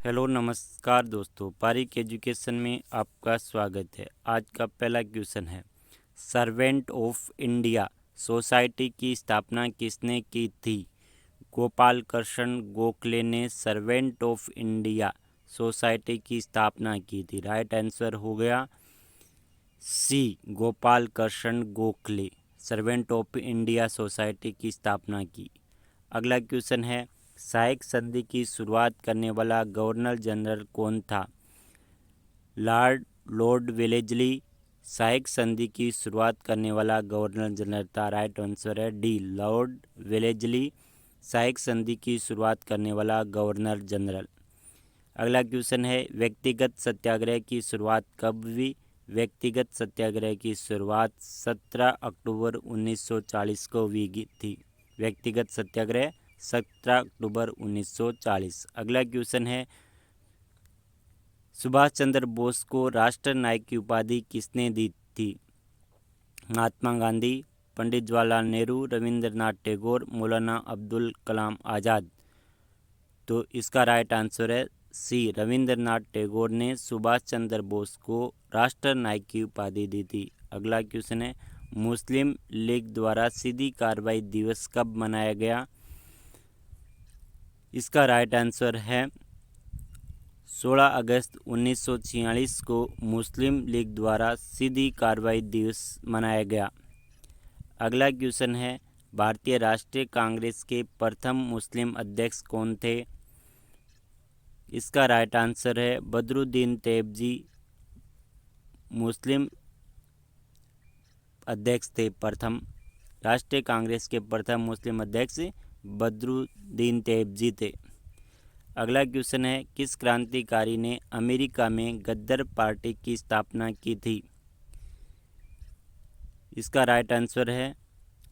Hello नमस्कार दोस्तों, Pareek education में आपका स्वागत है। आज का पहला क्वेश्चन है, सर्वेंट ऑफ इंडिया सोसाइटी की स्थापना किसने की थी? गोपाल कृष्ण गोखले ने सर्वेंट ऑफ इंडिया सोसाइटी की स्थापना की थी। राइट आंसर हो गया C, Gopal Krishna Gokhale servant of India society की स्थापना की। अगला क्वेश्चन है, सहायक संधि की शुरुआत करने वाला गवर्नर जनरल कौन था? लॉर्ड वेलेस्ली सहायक संधि की शुरुआत करने वाला गवर्नर जनरल था। राइट आंसर है डी, लॉर्ड वेलेस्ली सहायक संधि की शुरुआत करने वाला गवर्नर जनरल। अगला क्वेश्चन है, व्यक्तिगत सत्याग्रह की शुरुआत कब हुई? व्यक्तिगत सत्याग्रह की शुरुआत 17 अक्टूबर 1940 को हुई थी। व्यक्तिगत सत्याग्रह 17 अक्टूबर 1940। अगला क्वेश्चन है, सुभाष चंद्र बोस को राष्ट्र नायक की उपाधि किसने दी थी? महात्मा गांधी, पंडित जवाहरलाल नेहरू, रविंद्रनाथ टैगोर, मौलाना अब्दुल कलाम आज़ाद। तो इसका राइट आंसर है सी, रविंद्रनाथ टैगोर ने सुभाष चंद्र बोस को राष्ट्र नायक की उपाधि दी थी। अगला क्वेश्चन है, मुस्लिम लीग द्वारा सीधी कार्रवाई दिवस कब मनाया गया? इसका राइट आंसर है 16 अगस्त 1946 को मुस्लिम लीग द्वारा सीधी कार्रवाई दिवस मनाया गया। अगला क्वेश्चन है, भारतीय राष्ट्रीय कांग्रेस के प्रथम मुस्लिम अध्यक्ष कौन थे? इसका राइट आंसर है बदरुद्दीन तैयबजी मुस्लिम अध्यक्ष थे। प्रथम राष्ट्रीय कांग्रेस के प्रथम मुस्लिम अध्यक्ष बदरुद्दीन तैयबजी थे। अगला क्वेश्चन है, किस क्रांतिकारी ने अमेरिका में गद्दर पार्टी की स्थापना की थी? इसका राइट आंसर है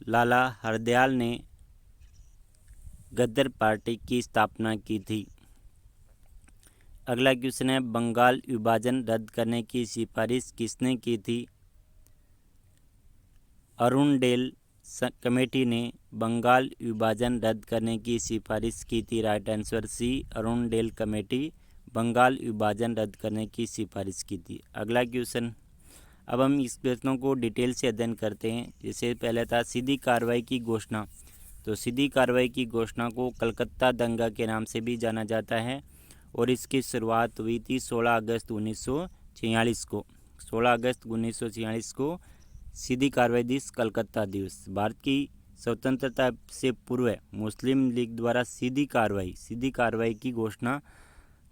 लाला हरदयाल ने गद्दर पार्टी की स्थापना की थी। अगला क्वेश्चन है, बंगाल विभाजन रद्द करने की सिफारिश किसने की थी? अरुणडेल कमेटी ने बंगाल विभाजन रद्द करने की सिफारिश की थी। Right answer C, Arundel committee Bengal विभाजन रद्द करने की सिफारिश की थी। अगला क्वेश्चन, अब हम इस प्रश्नों को डिटेल से अध्ययन करते हैं। जैसे पहले था सीधी कार्रवाई की घोषणा। तो सीधी कार्रवाई की घोषणा को कलकत्ता दंगा के नाम से भी जाना जाता है और इसकी शुरुआत हुई थी 16 अगस्त 1946 को। 16 अगस्त 1946 को सीधी कार्रवाई दिवस, कलकत्ता दिवस। भारत की स्वतंत्रता से पूर्व मुस्लिम लीग द्वारा सीधी कार्रवाई की घोषणा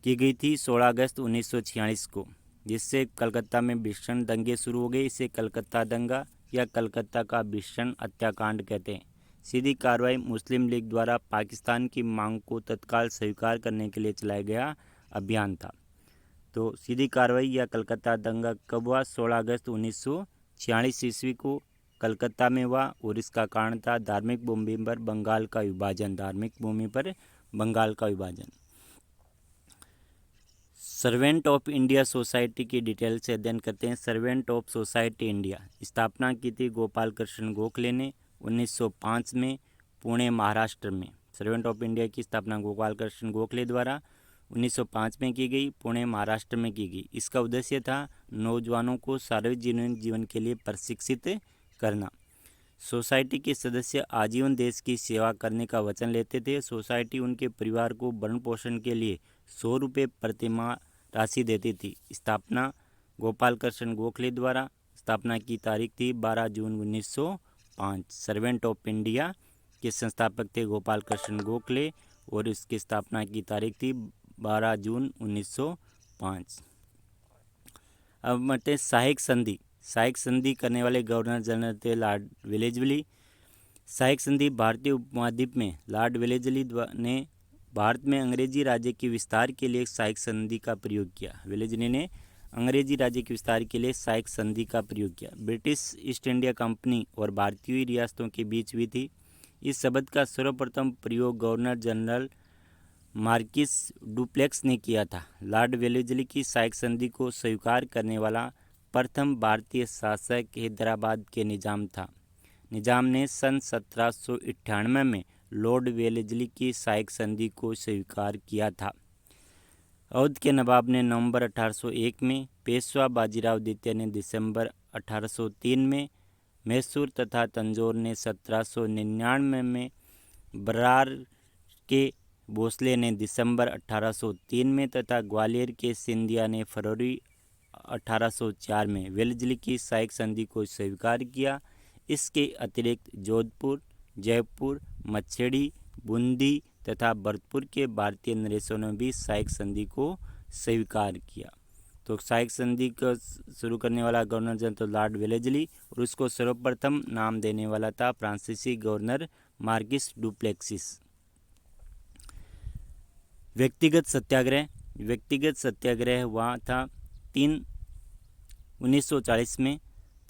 की गई थी 16 अगस्त 1946 को, जिससे कलकत्ता में भीषण दंगे शुरू हो गए। इसे कलकत्ता दंगा या कलकत्ता का भीषण हत्याकांड कहते हैं। सीधी कार्रवाई मुस्लिम लीग द्वारा पाकिस्तान की मांग को तत्काल स्वीकार करने के लिए चलाया गया अभियान था। तो सीधी कार्रवाई या कलकत्ता दंगा कब हुआ? 16 अगस्त 1946 ईस्वी को कलकत्ता में हुआ और इसका कारण था धार्मिक भूमि पर बंगाल का विभाजन। धार्मिक भूमि पर बंगाल का विभाजन। सर्वेंट ऑफ इंडिया सोसाइटी की डिटेल से अध्ययन करते हैं। सर्वेंट ऑफ सोसाइटी इंडिया स्थापना की थी गोपाल कृष्ण गोखले ने 1905 में पुणे महाराष्ट्र में। सर्वेंट ऑफ इंडिया की स्थापना गोपाल कृष्ण गोखले द्वारा 1905 में की गई, पुणे महाराष्ट्र में की गई। इसका उद्देश्य था नौजवानों को सार्वजनिक जीवन के लिए प्रशिक्षित करना। सोसाइटी के सदस्य आजीवन देश की सेवा करने का वचन लेते थे। सोसाइटी उनके परिवार को भरण पोषण के लिए 100 रुपये प्रतिमाह राशि देती थी। स्थापना गोपाल कृष्ण गोखले द्वारा। स्थापना की तारीख थी 12 जून 1905। सर्वेंट ऑफ इंडिया के संस्थापक थे गोपाल कृष्ण गोखले और इसकी स्थापना की तारीख थी 12 जून 1905। अब बढ़ते हैं सहायक संधि। सहायक संधि करने वाले गवर्नर जनरल थे लॉर्ड वेलेस्ली। सहायक संधि भारतीय उपमहाद्वीप में लॉर्ड वेलेस्ली ने भारत में अंग्रेजी राज्य के विस्तार के लिए सहायक संधि का प्रयोग किया। वेलेस्ली ने अंग्रेजी राज्य के विस्तार के लिए सहायक संधि का प्रयोग किया। ब्रिटिश ईस्ट इंडिया कंपनी और भारतीय रियासतों के बीच हुई थी। इस शब्द का सर्वप्रथम प्रयोग गवर्नर जनरल मार्किस डुप्लेक्स ने किया था। लॉर्ड वेलेस्ली की सहायक संधि को स्वीकार करने वाला प्रथम भारतीय शासक हैदराबाद के निजाम था। निजाम ने सन 1798 में लॉर्ड वेलेस्ली की सहायक संधि को स्वीकार किया था। अवध के नवाब ने नवंबर 1801 में, पेशवा बाजीराव द्वितीय ने दिसंबर 1803 में, मैसूर तथा तंजौर ने 1799 में, बरार के भोसले ने दिसंबर 1803 में तथा ग्वालियर के सिंधिया ने फरवरी 1804 में वेल्जली की साइक संधि को स्वीकार किया। इसके अतिरिक्त जोधपुर, जयपुर, मच्छेड़ी, बूंदी तथा भरतपुर के भारतीय नरेशों ने भी साइक संधि को स्वीकार किया। तो साइक संधि को शुरू करने वाला गवर्नर जनरल तो लॉर्ड वेलेजली और उसको सर्वप्रथम नाम देने वाला था फ्रांसीसी गवर्नर मार्किस डुप्लेक्सिस। व्यक्तिगत सत्याग्रह हुआ था 1940 में।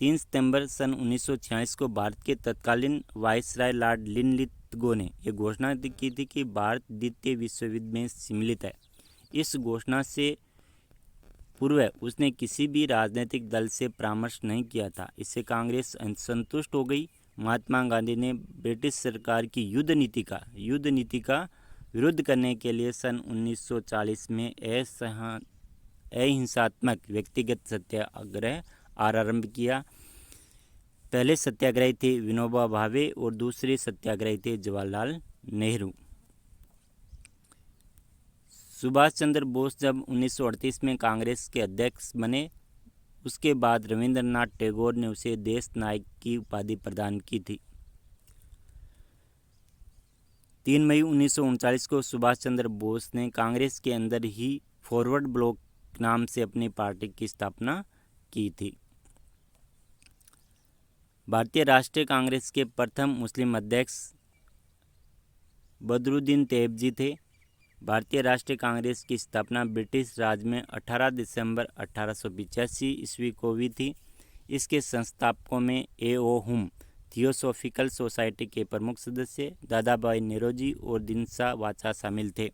3 सितंबर सन 1946 को भारत के तत्कालीन वायसराय लॉर्ड लिनलिथगो ने यह घोषणा की थी कि भारत द्वितीय विश्व युद्ध में सम्मिलित है। इस घोषणा से पूर्व उसने किसी भी राजनीतिक दल से परामर्श नहीं किया था। इससे कांग्रेस असंतुष्ट हो गई। महात्मा गांधी ने ब्रिटिश सरकार की युद्ध नीति का विरोध करने के लिए सन 1940 में अहिंसात्मक व्यक्तिगत सत्याग्रह आरंभ किया। पहले सत्याग्रही थे विनोबा भावे और दूसरे सत्याग्रही थे जवाहरलाल नेहरू। सुभाष चंद्र बोस जब 1938 में कांग्रेस के अध्यक्ष बने, उसके बाद रविंद्रनाथ टैगोर ने उसे देश नायक की उपाधि प्रदान की थी। 3 मई 1939 को सुभाष चंद्र बोस ने कांग्रेस के अंदर ही फॉरवर्ड ब्लॉक नाम से अपनी पार्टी की स्थापना की थी। भारतीय राष्ट्रीय कांग्रेस के प्रथम मुस्लिम अध्यक्ष बदरुद्दीन तैयब थे। भारतीय राष्ट्रीय कांग्रेस की स्थापना ब्रिटिश राज में 18 दिसंबर 1885 ईस्वी को हुई थी। इसके संस्थापकों में A.O. हुम थियोसॉफिकल सोसाइटी के प्रमुख सदस्य दादाभाई नौरोजी और दिनसा वाचा शामिल थे।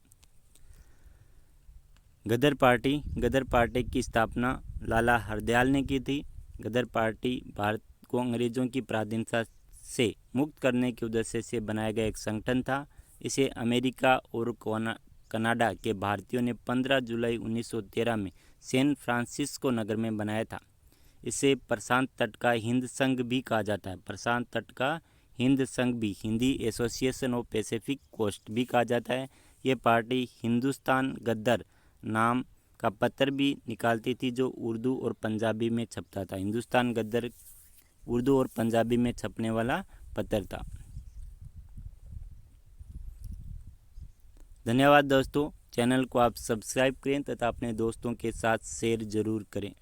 गदर पार्टी की स्थापना लाला हरदयाल ने की थी। गदर पार्टी भारत को अंग्रेजों की पराधीनता से मुक्त करने के उद्देश्य से बनाया गया एक संगठन था। इसे अमेरिका और कनाडा के भारतीयों ने 15 जुलाई 1913 में सैन फ्रांसिस्को नगर में बनाया था। इसे प्रशांत तट का हिंद संघ भी कहा जाता है। प्रशांत तट का हिंद संघ भी Hindi Association of Pacific Coast भी कहा जाता है। ये पार्टी हिंदुस्तान गद्दर नाम का पत्र भी निकालती थी जो उर्दू और पंजाबी में छपता था। हिंदुस्तान गद्दर उर्दू और पंजाबी में छपने वाला पत्र था। धन्यवाद दोस्तों। चैनल को आप सब्सक्राइब करें तथा अपने दोस्तों के साथ शेयर जरूर करें।